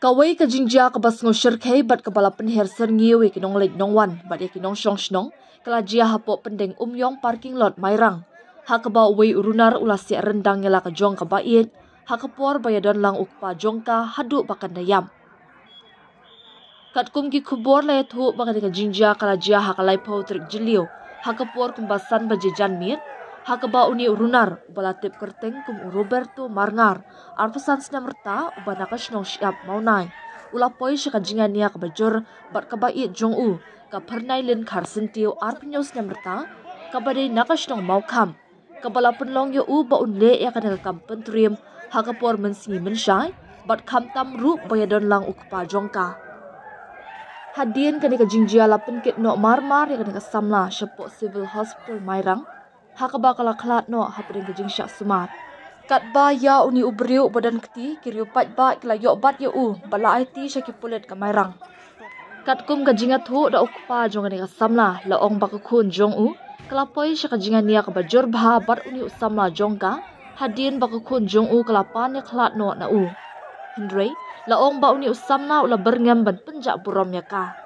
Kawai ka jinja ka bas ngosir kay bat ka balapan herser ngiwe kinong late nong wan bat ya kinong syong shnong kala jia hapo pendeng umyong parking lot mairang. Hakaba uwe urunar ulasi rendang yala ka jong ka bait hakapor bayadon lang ukpa jongka hadu bakan dayam. Kat kum ki kubor la yathu bakan ka jinja kala jia hakalai pau trik jiliu hakapor kumbasan bajejan mir hakaba uni urunar balatip kerteng kum Roberto Marngar arpasan snamerta ubana ka shnong siap maunai ulapoi syakajingan niya kabajur bat kabait jong u ka pernai lin karsentiu arpnyos snamerta kabade nakashnong maukam kabalapun long yo u ba unle ya kana kampen trim hakapor mensingi mensyai bat kamtam ru bayadon lang ukpa jongka hadien kani ka jingjia lapin kit no marmar ya kani ka samla syapo civil hospital mairang hakaba kala klat no hapring ka jingsya sumat kat ba ya uni ubriu badan keti kiriu pat ba kila yo bat ya u bala IT syaki pulet ka mairang kat kum ka jingat hu da ukpa jong kani ka samla laong bakakun jong u kalapoi syaka jingan niya ka bajur bha bat uni usamla jongka hadien bakakun jong u kalapan ya klat no na u Hendrey laong ba uni usamla ula berngam ban penjak burom ya ka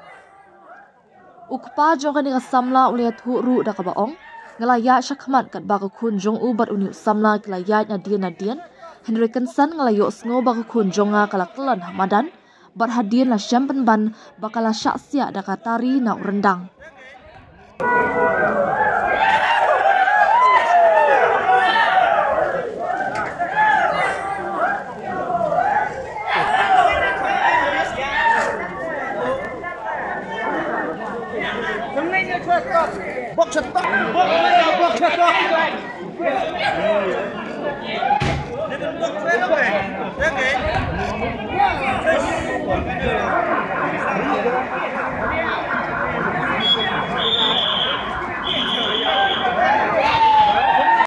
ukpa jong kani ka samla uliat hu ru da ka baong ngalaya syakmat kat bakakun jong u bat uni usamla kilaya nadian Henry Kensan ngalayo sngo bakakun jonga kalaklan hamadan bat hadien la syampen ban bakala syaksia da katari na rendang Box